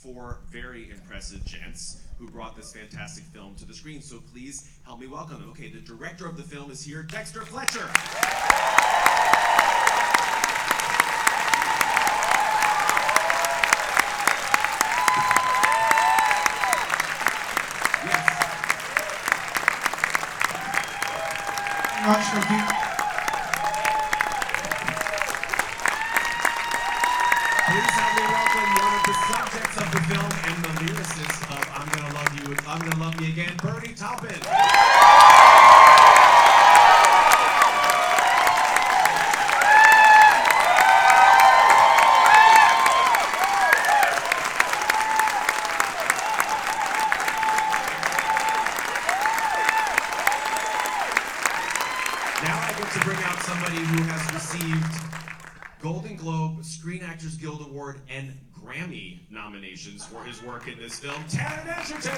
four very impressive gents who brought this fantastic film to the screen. So please help me welcome them. Okay, the director of the film is here, Dexter Fletcher. Please help me welcome one of the subjects of the film and the lyricist of I'm Gonna Love You, I'm Gonna Love Me Again, Bernie Taupin. Now I get to bring out somebody who has received Golden Globe, Screen Actors Guild Award, and Grammy nominations for his work in this film, Taron Egerton!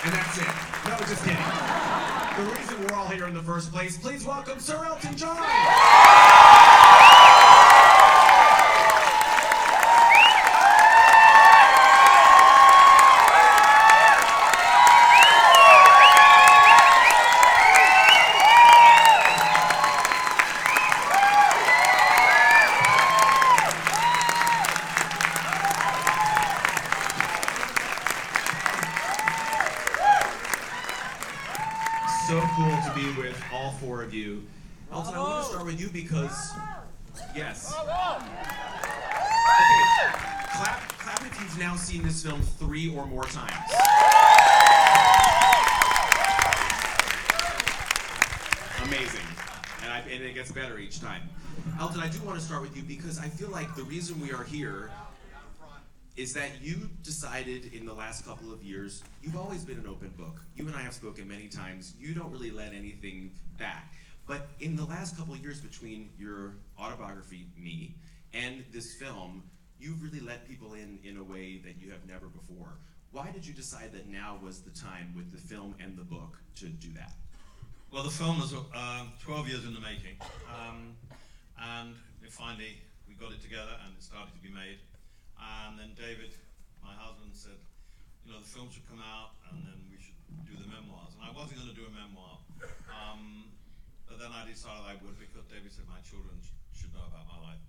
And that's it. No, just kidding. The reason we're all here in the first place, please welcome Sir Elton John! So cool to be with all four of you. Elton, I want to start with you because, yes. Okay, clap if you've now seen this film 3 or more times. Amazing. And it gets better each time. Elton, I do want to start with you because I feel like the reason we are here is that you decided in the last couple of years, you've always been an open book. You and I have spoken many times. You don't really let anything back. But in the last couple of years between your autobiography, Me, and this film, you've really let people in a way that you have never before. Why did you decide that now was the time with the film and the book to do that? Well, the film was 12 years in the making. And finally, we got it together and it started to be made. And then David, my husband, said, you know, the film should come out and then we should do the memoirs. And I wasn't going to do a memoir, but then I decided I would because David said my children should know about my life.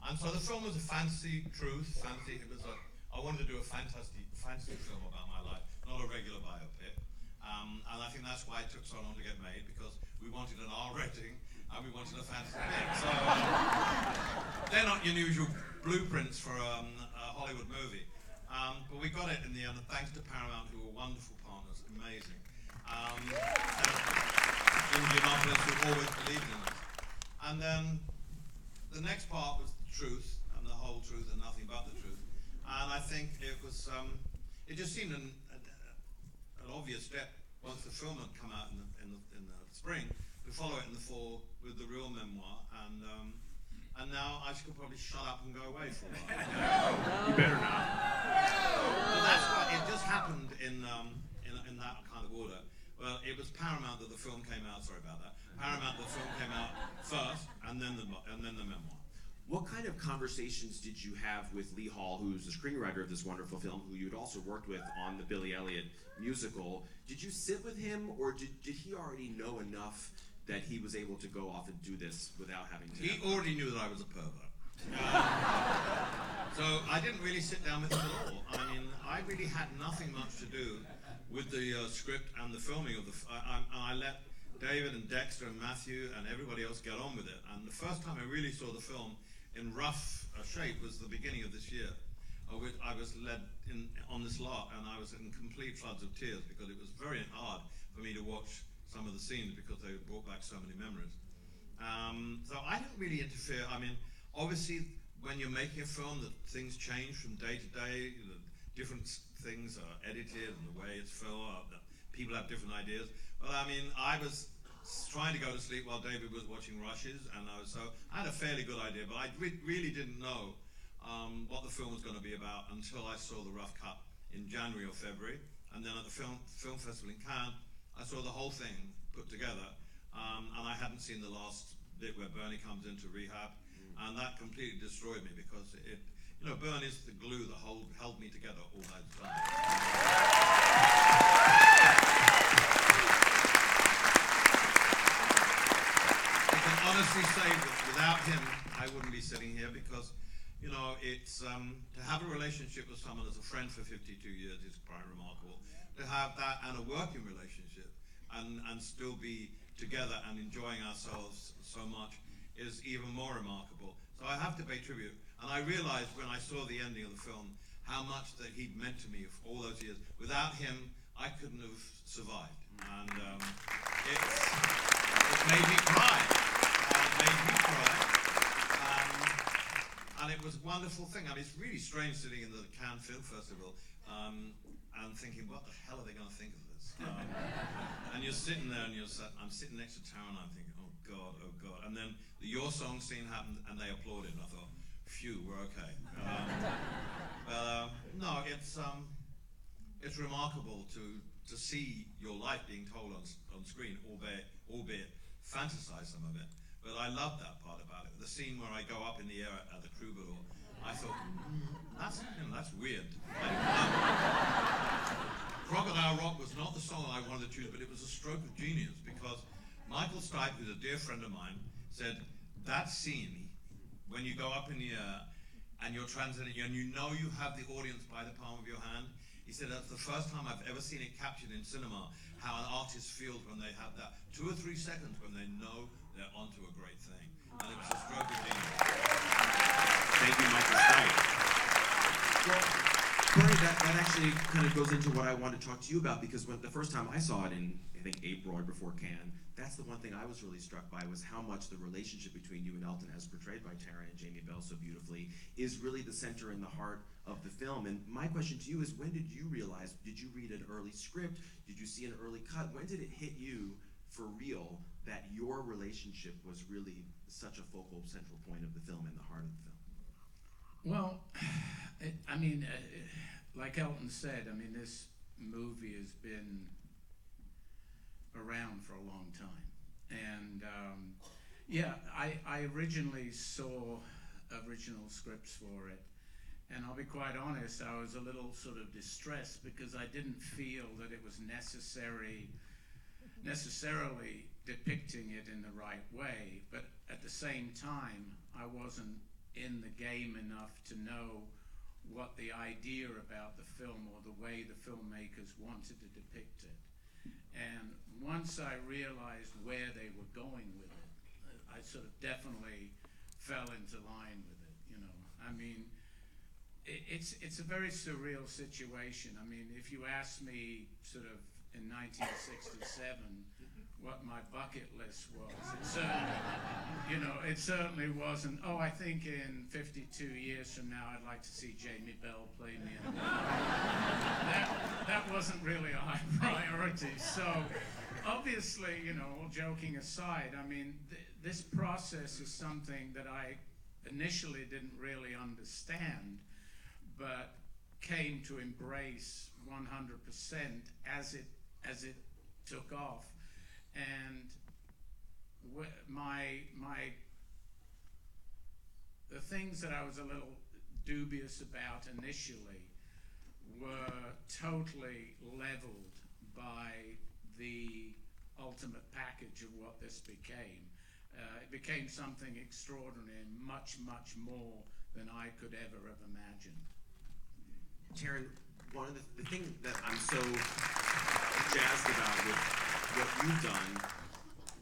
And so the film was a fantasy truth, it was I wanted to do a fantasy film about my life, not a regular biopic. And I think that's why it took so long to get made, because we wanted an R rating and we wanted a fantasy thing. So they're not your usual blueprints for a Hollywood movie. But we got it in the end, thanks to Paramount, who were wonderful partners, amazing. Indianapolis, who always believed in us. And then the next part was the truth, and the whole truth and nothing but the truth. And I think it was, it just seemed an obvious step once the film had come out in the spring, to follow it in the fall with the real memoir. And now I should probably shut up and go away for a while. You better not. But that's what it just happened in that kind of order. Well, it was Paramount that the film came out. Sorry about that. Paramount the film came out first, and then the memoir. What kind of conversations did you have with Lee Hall, who's the screenwriter of this wonderful film, who you'd also worked with on the Billy Elliot musical? Did you sit with him, or did he already know enough that he was able to go off and do this without having to? He already knew that I was a pervert. So I didn't really sit down with him at all. I mean, I really had nothing much to do with the script and the filming of the. I let David and Dexter and Matthew and everybody else get on with it. And the first time I really saw the film in rough shape was the beginning of this year, which I was led on this lot, and I was in complete floods of tears because it was very hard for me to watch some of the scenes because they brought back so many memories. So I didn't really interfere. I mean, obviously, when you're making a film, that things change from day to day. Different things are edited, and the way it's filmed, people have different ideas. But I mean, I was trying to go to sleep while David was watching Rushes, and I had a fairly good idea, but I really didn't know what the film was going to be about until I saw the rough cut in January or February, and then at the film festival in Cannes, I saw the whole thing put together, and I hadn't seen the last bit where Bernie comes into rehab, and that completely destroyed me because Bernie is the glue that held me together all that time. I can honestly say that without him, I wouldn't be sitting here because, it's to have a relationship with someone as a friend for 52 years is quite remarkable. To have that and a working relationship and still be together and enjoying ourselves so much is even more remarkable. So I have to pay tribute. And I realized when I saw the ending of the film how much that he'd meant to me for all those years. Without him, I couldn't have survived. And it made me cry. And it was a wonderful thing. I mean, it's really strange sitting in the Cannes Film Festival and thinking, what the hell are they going to think of this? And you're sitting there and I'm sitting next to Taron and I'm thinking, oh God. And then the Your Song scene happened and they applauded and I thought, phew, we're okay. No, it's remarkable to see your life being told on screen, albeit fantasize some of it. But I love that part about it. The scene where I go up in the air at the troubadour, I thought, that's weird. Crocodile Rock was not the song I wanted to choose, but it was a stroke of genius because Michael Stipe, who's a dear friend of mine, said that scene when you go up in the air and you're transiting and you have the audience by the palm of your hand. He said that's the first time I've ever seen it captured in cinema, how an artist feels when they have that 2 or 3 seconds when they know they're onto a great thing. And it was a stroke of genius. Thank you, Michael Stipe. Well, Bernie, that actually kind of goes into what I wanted to talk to you about because when the first time I saw it in, I think, April or before Cannes, that's the one thing I was really struck by was how much the relationship between you and Elton, as portrayed by Taron and Jamie Bell so beautifully, is really the center and the heart of the film. And my question to you is, when did you realize, did you read an early script? Did you see an early cut? When did it hit you for real that your relationship was really such a focal central point of the film and the heart of the film? Well, like Elton said, this movie has been around for a long time. And I originally saw original scripts for it. And I'll be quite honest, I was a little sort of distressed because I didn't feel that it was necessarily depicting it in the right way. But at the same time, I wasn't in the game enough to know what the idea about the film or the way the filmmakers wanted to depict it. And once I realized where they were going with it, I sort of definitely fell into line with it, It's a very surreal situation. If you asked me sort of in 1967 what my bucket list was, it certainly wasn't, I think in 52 years from now I'd like to see Jamie Bell play me in a movie. That wasn't really a high priority. So obviously, all joking aside, this process is something that I initially didn't really understand, but came to embrace 100% as it took off. And the things that I was a little dubious about initially were totally leveled by the ultimate package of what this became. It became something extraordinary and much, much more than I could ever have imagined. Taron, one of the thing that I'm so jazzed about with what you've done,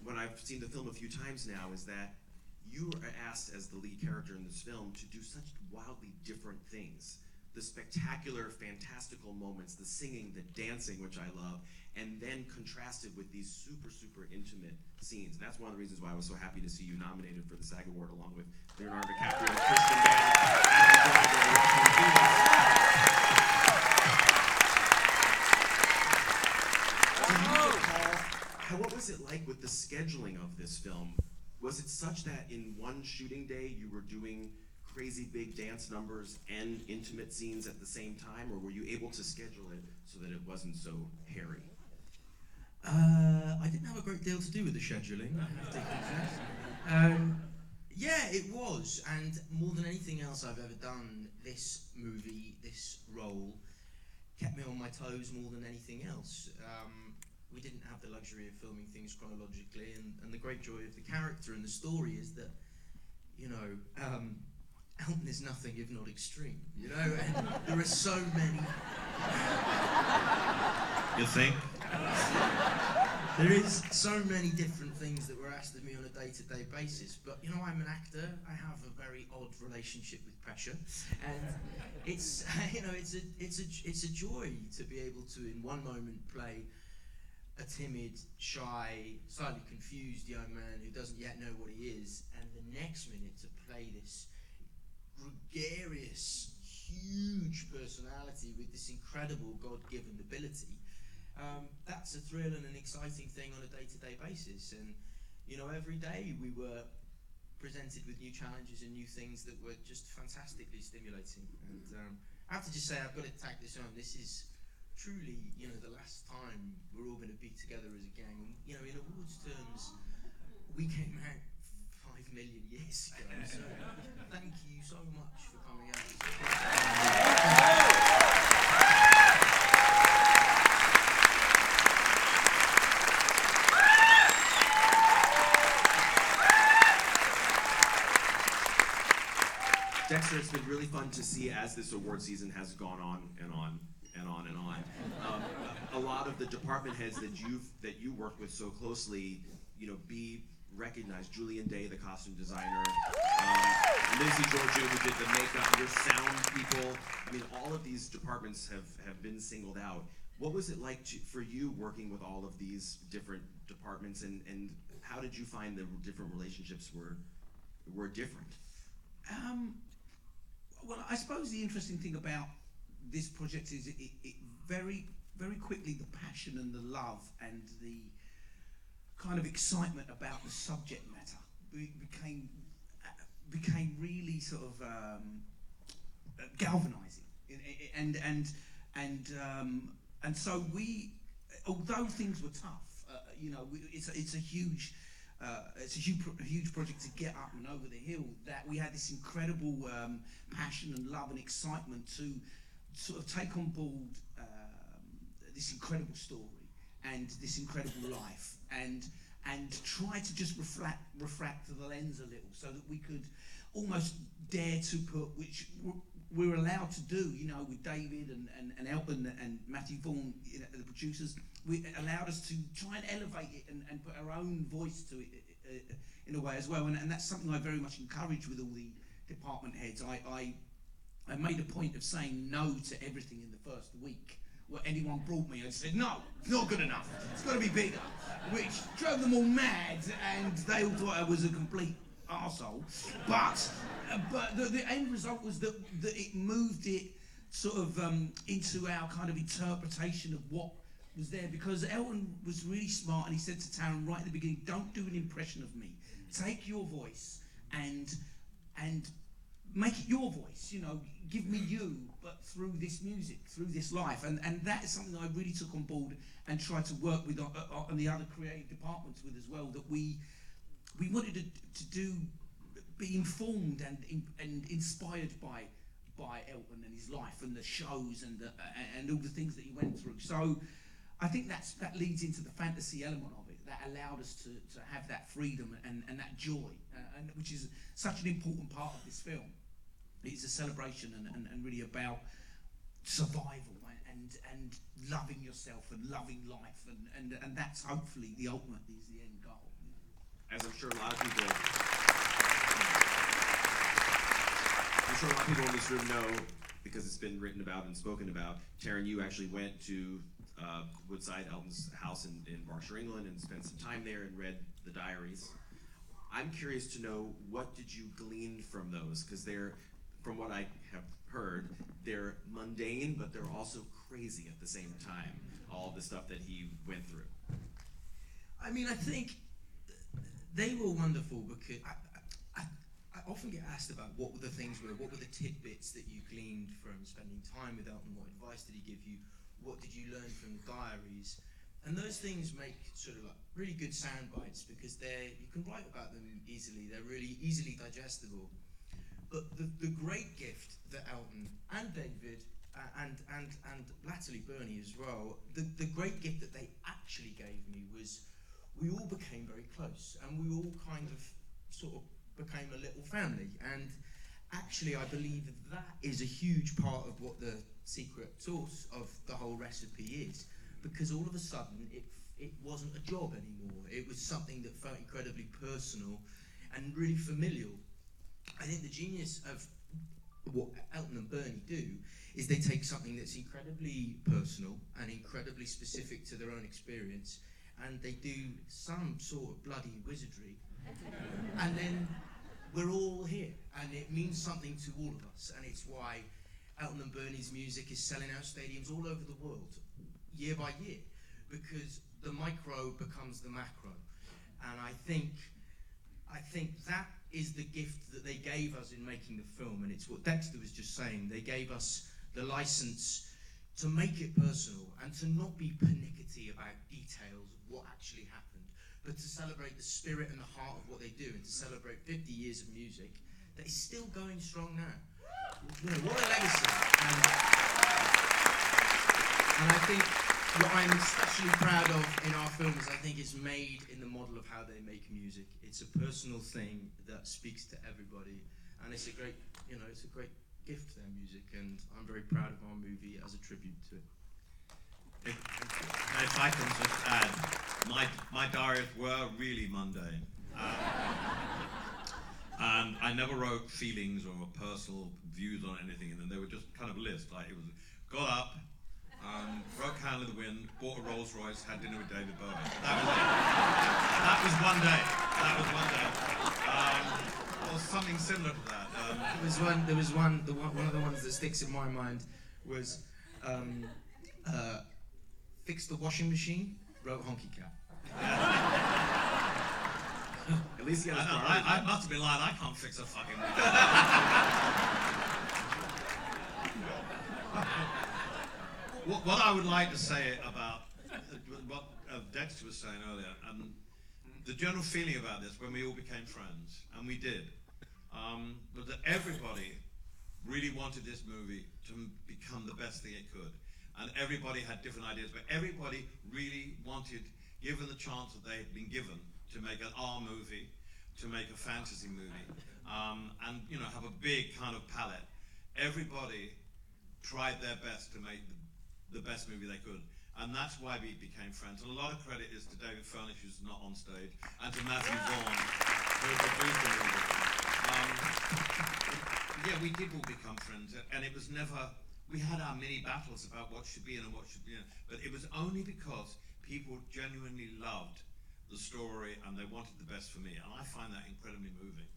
when I've seen the film a few times now, is that you are asked as the lead character in this film to do such wildly different things. The spectacular, fantastical moments, the singing, the dancing, which I love, and then contrasted with these super, super intimate scenes. And that's one of the reasons why I was so happy to see you nominated for the SAG Award along with Leonardo DiCaprio, Kristen Bell, what was it like with the scheduling of this film? Was it such that in one shooting day you were doing crazy big dance numbers and intimate scenes at the same time, or were you able to schedule it so that it wasn't so hairy? I didn't have a great deal to do with the scheduling, I have to confess. Yeah, it was, and more than anything else I've ever done, this movie, this role, kept me on my toes more than anything else. We didn't have the luxury of filming things chronologically, and the great joy of the character and the story is that, you know, Elton is nothing if not extreme, you know, and there are so many... You think? There is so many different things that were asked of me on a day-to-day basis, but you know, I'm an actor. I have a very odd relationship with pressure, and it's you know, it's a joy to be able to, in one moment, play a timid, shy, slightly confused young man who doesn't yet know what he is, and the next minute to play this gregarious, huge personality with this incredible God-given ability. That's a thrill and an exciting thing on a day-to-day basis, and you know, every day we were presented with new challenges and new things that were just fantastically stimulating. And I have to just say, I've got to tag this on. This is truly, you know, the last time we're all going to be together as a gang. And, you know, in awards terms, we came out 5 million years ago. So thank you so much for coming out. Dexter, it's been really fun to see as this award season has gone on and on and on and on. A lot of the department heads that you work with so closely, you know, be recognized. Julian Day, the costume designer, Lindsay Georgiou, who did the makeup, your sound people. I mean, all of these departments have been singled out. What was it like for you working with all of these different departments, and how did you find the different relationships were different? Well, I suppose the interesting thing about this project is it very, very quickly, the passion and the love and the kind of excitement about the subject matter became really sort of galvanizing, and so we, although things were tough, you know, it's a huge project to get up and over the hill, that we had this incredible passion and love and excitement to sort of take on board this incredible story and this incredible life, and try to just refract the lens a little, so that we could almost dare to put, which we're allowed to do, you know, with David and Elton and Matthew Vaughan, you know, the producers. We allowed us to try and elevate it and put our own voice to it in a way as well, and that's something I very much encourage with all the department heads. I made a point of saying no to everything in the first week. What anyone brought me, I said, no, it's not good enough, it's got to be bigger, which drove them all mad, and they all thought I was a complete arsehole. But the end result was that it moved it sort of into our kind of interpretation of what was there, because Elton was really smart, and he said to Taron right at the beginning, don't do an impression of me. Take your voice and make it your voice, you know, give me you, but through this music, through this life. And that is something I really took on board and tried to work with on the other creative departments with as well, that we wanted to be informed and inspired by Elton and his life and the shows and all the things that he went through. So I think that leads into the fantasy element of it, that allowed us to have that freedom and that joy, and which is such an important part of this film. It's a celebration and really about survival and loving yourself and loving life, and that's hopefully the ultimate, is the end goal. As I'm sure a lot of people in this room know, because it's been written about and spoken about, Taron, you actually went to Woodside, Elton's house in Berkshire, England, and spent some time there and read the diaries. I'm curious to know, what did you glean from those? Because they're, from what I have heard, they're mundane, but they're also crazy at the same time, all the stuff that he went through. I mean, I think they were wonderful, because I often get asked about what the tidbits that you gleaned from spending time with Elton, what advice did he give you, what did you learn from the diaries? And those things make sort of like really good sound bites because you can write about them easily, they're really easily digestible. But the great gift that Elton and David and latterly Bernie as well, the great gift that they actually gave me was we all became very close and we all kind of sort of became a little family. And actually I believe that is a huge part of what the secret sauce of the whole recipe is, because all of a sudden it wasn't a job anymore. It was something that felt incredibly personal and really familial. I think the genius of what Elton and Bernie do is they take something that's incredibly personal and incredibly specific to their own experience, and they do some sort of bloody wizardry, and then we're all here, and it means something to all of us, and it's why Elton and Bernie's music is selling out stadiums all over the world, year by year, because the micro becomes the macro, and I think that is the gift that they gave us in making the film, and it's what Dexter was just saying. They gave us the license to make it personal and to not be pernickety about details of what actually happened, but to celebrate the spirit and the heart of what they do, and to celebrate 50 years of music that is still going strong now. You know, what a legacy. And I think what I'm especially proud of in our film is I think it's made in the model of how they make music. It's a personal thing that speaks to everybody, and it's a great, it's a great gift, their music, and I'm very proud of our movie as a tribute to it. If I can just add, my diaries were really mundane. And I never wrote feelings or personal views on anything in them. They were just kind of lists. Like it was, got up, broke Candle in the Wind, bought a Rolls Royce, had dinner with David Bowie. That was it. That was one day. Or something similar to that. One of the ones that sticks in my mind was fix the washing machine, wrote Honky Cat. At least you got I must have been lying. I can't fix a fucking. What I would like to say about what Dexter was saying earlier, and the general feeling about this when we all became friends, and we did, was that everybody really wanted this movie to become the best thing it could. And everybody had different ideas, but everybody really wanted, given the chance that they had been given, to make an R movie, to make a fantasy movie, and have a big kind of palette. Everybody tried their best to make the best movie they could, and that's why we became friends. And a lot of credit is to David Furnish, who's not on stage, and to Matthew Vaughn, who produced the movie. Yeah, we did all become friends, and it was never. We had our mini battles about what should be in and what should be in, but it was only because people genuinely loved the story and they wanted the best for me, and I find that incredibly moving.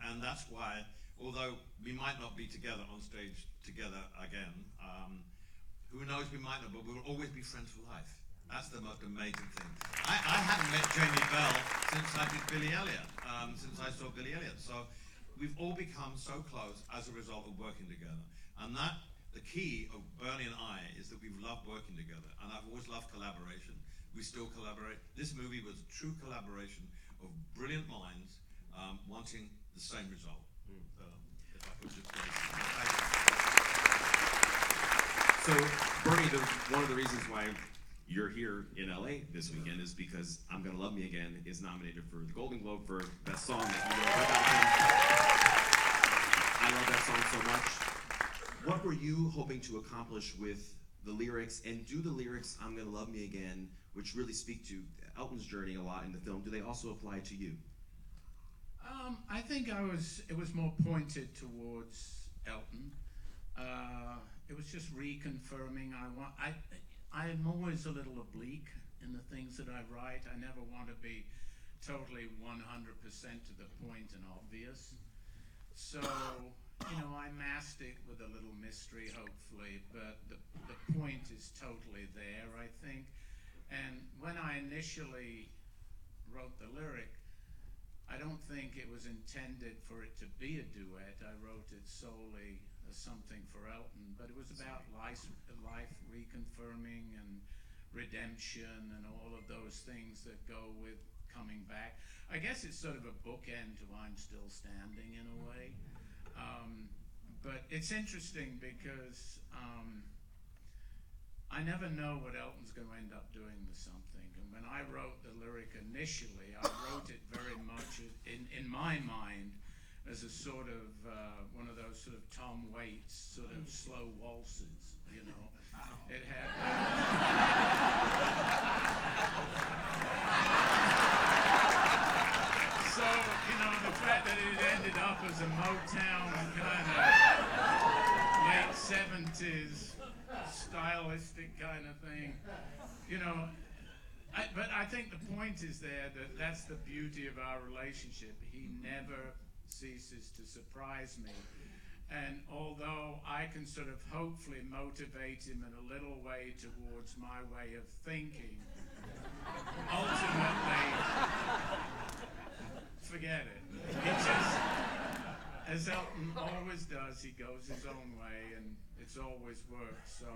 And that's why, although we might not be together on stage together again, who knows, we might not, but we'll always be friends for life. That's the most amazing thing. I hadn't met Jamie Bell since I did Billy Elliot, since I saw Billy Elliot. So we've all become so close as a result of working together. And the key of Bernie and I is that we've loved working together, and I've always loved collaboration. We still collaborate. This movie was a true collaboration of brilliant minds wanting the same result. If I could just So, Bernie, one of the reasons why you're here in LA this weekend is because I'm Gonna Love Me Again is nominated for the Golden Globe for Best Song that you wrote about him. I love that song so much. What were you hoping to accomplish with the lyrics, and do the lyrics I'm Gonna Love Me Again, which really speak to Elton's journey a lot in the film, do they also apply to you? I think it was more pointed towards Elton. It was just reconfirming. I'm always a little oblique in the things that I write. I never want to be totally 100% to the point and obvious. So, I masked it with a little mystery, hopefully, but the point is totally there, I think. And when I initially wrote the lyric, I don't think it was intended for it to be a duet. I wrote it solely as something for Elton, but it was about life reconfirming and redemption and all of those things that go with coming back. I guess it's sort of a bookend to I'm Still Standing in a way. But it's interesting because I never know what Elton's going to end up doing with something. And when I wrote the lyric initially, I wrote it very much in my mind as a sort of one of those sort of Tom Waits sort of slow waltzes, you know. It had so, you know, the fact that it ended up as a Motown kind of late 70s stylistic kind of thing, you know. But I think the point is there that that's the beauty of our relationship. He never ceases to surprise me. And although I can sort of hopefully motivate him in a little way towards my way of thinking, ultimately, forget it. He just, as Elton always does, he goes his own way, and it's always worked. So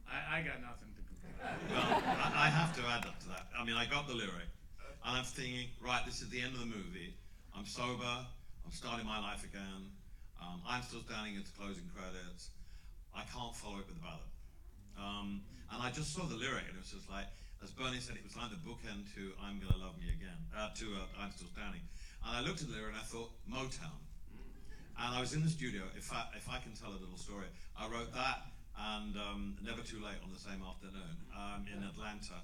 I got nothing to complain. Well, I have to add up to that. I mean, I got the lyric, and I'm thinking, right, this is the end of the movie. I'm sober. I'm starting my life again. I'm Still Standing into closing credits. I can't follow it with the ballad. And I just saw the lyric, and it was just like, as Bernie said, it was like the bookend to I'm Gonna Love Me Again, to I'm Still Standing. And I looked at the lyric and I thought, Motown. And I was in the studio, if I can tell a little story, I wrote that and Never Too Late on the same afternoon in Atlanta.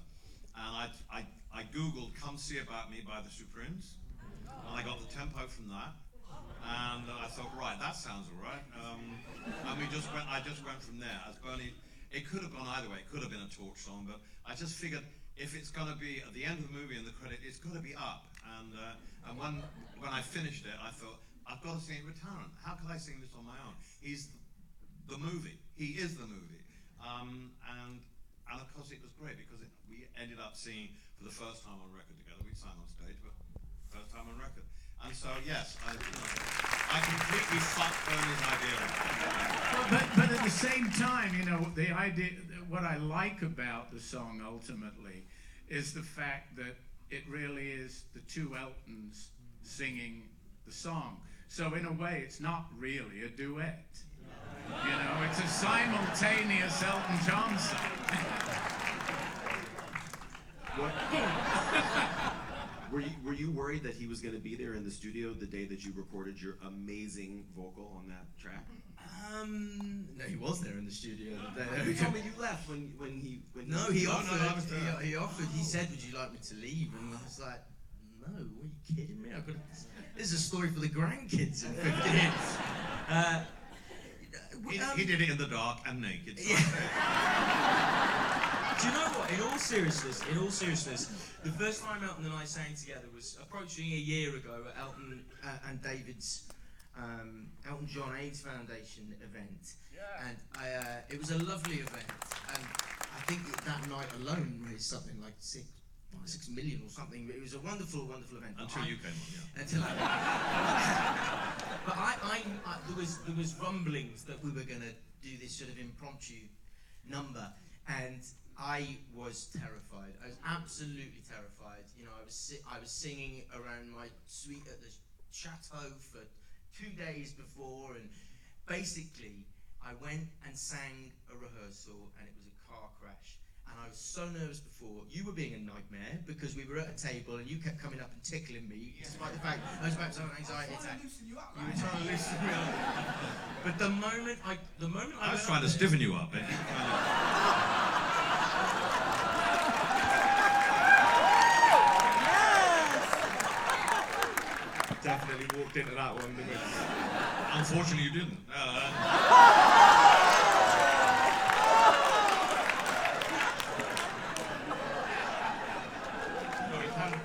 And I Googled Come See About Me by the Supremes, and I got the tempo from that. And I thought, right, that sounds all right. And I just went from there. As Bernie, it could have gone either way. It could have been a torch song, but I just figured if it's going to be at the end of the movie in the credit, it's got to be up. And when I finished it, I thought, I've got to sing it with Taron. How could I sing this on my own? He's the movie. He is the movie. And of course, it was great because we ended up singing for the first time on record together. We sang on stage, but first time on record. And so, yes, I completely fucked Bernie's idea. But at the same time, you know, the idea, what I like about the song ultimately is the fact that it really is the two Eltons singing the song. So in a way, it's not really a duet. You know, it's a simultaneous Elton John song. Were you worried that he was going to be there in the studio the day that you recorded your amazing vocal on that track? No, he was there in the studio. You told me you left when he. No, he offered. He offered. He said, "Would you like me to leave?" And I was like, "No, are you kidding me? This is a story for the grandkids in 50 years." He did it in the dark and naked. So Do you know what? In all seriousness, the first time Elton and I sang together was approaching a year ago at Elton and David's Elton John AIDS Foundation event, and it was a lovely event, and I think that night alone raised something like 6 million or something. It was a wonderful, wonderful event. Until you came on, yeah. Until but there was rumblings that we were going to do this sort of impromptu number, and I was terrified. I was absolutely terrified. You know, I was singing around my suite at the chateau for 2 days before, and basically I went and sang a rehearsal, and it was a car crash. And I was so nervous before. You were being a nightmare because we were at a table and you kept coming up and tickling me, despite the fact I was about to have an anxiety attack. You were trying to loosen me up. But the moment I was trying to stiffen you up. Definitely walked into that one, didn't we? Unfortunately, you didn't.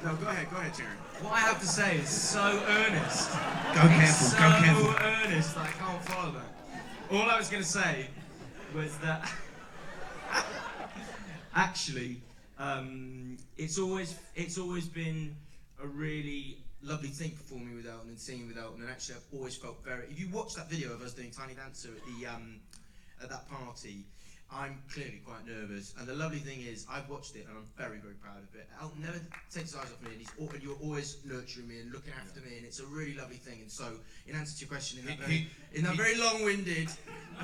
No, go ahead, Taron. What I have to say is so earnest. Go careful. So earnest that I can't follow that. All I was going to say was that actually, it's always been a really lovely thing performing with Elton and singing with Elton, and actually I've always felt very. If you watch that video of us doing Tiny Dancer at that party, I'm clearly quite nervous. And the lovely thing is, I've watched it and I'm very, very proud of it. Elton never takes his eyes off me, and you're always nurturing me and looking after me, and it's a really lovely thing. And so, in answer to your question, in that very long-winded,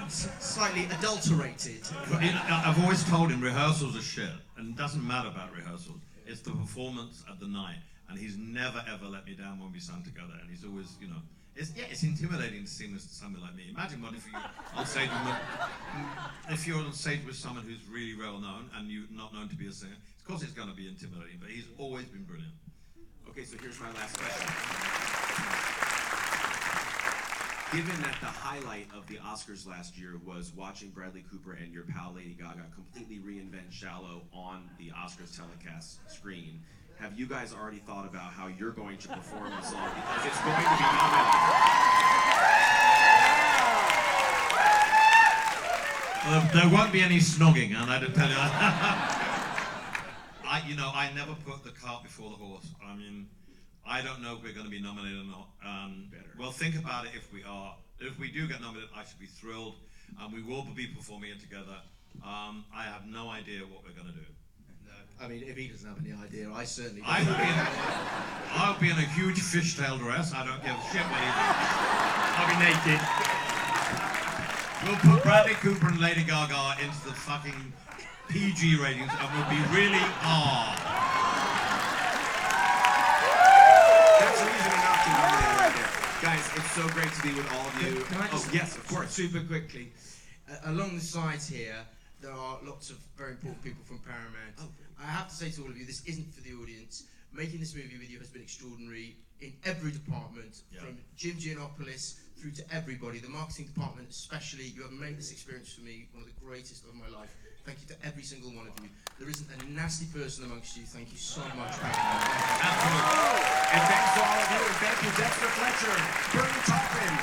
slightly adulterated. I've always told him rehearsals are shit, and it doesn't matter about rehearsals. It's the performance at the night, and he's never ever let me down when we sang together, and he's always, you know, it's intimidating to sing with somebody like me. Imagine what if you're on stage with someone who's really well known and you're not known to be a singer. Of course, it's going to be intimidating, but he's always been brilliant. Okay, so here's my last question. Given that the highlight of the Oscars last year was watching Bradley Cooper and your pal Lady Gaga completely reinvent Shallow on the Oscars telecast screen, have you guys already thought about how you're going to perform the song? Because it's going to be nominated. There won't be any snogging, and I tell you. I never put the cart before the horse. I mean, I don't know if we're going to be nominated or not. Well, think about it if we are. If we do get nominated, I should be thrilled. We will be performing it together. I have no idea what we're going to do. I mean, if he doesn't have any idea, I certainly don't. I'll be in a huge fishtail dress. I don't give a shit what he does. I'll be naked. We'll put Bradley Cooper and Lady Gaga into the fucking PG ratings, and we'll be really That's reason enough to nominate right there. Guys, it's so great to be with all of you. Can I just, yes, of course. Super quickly. Along the sides here, there are lots of very important people from Paramount. I have to say to all of you, this isn't for the audience. Making this movie with you has been extraordinary in every department, from Jim Giannopoulos through to everybody. The marketing department especially. You have made this experience for me one of the greatest of my life. Thank you to every single one of you. There isn't a nasty person amongst you. Thank you so much. Absolutely. And thanks to all of you. And thank you, Dexter Fletcher, Bernie Taupin,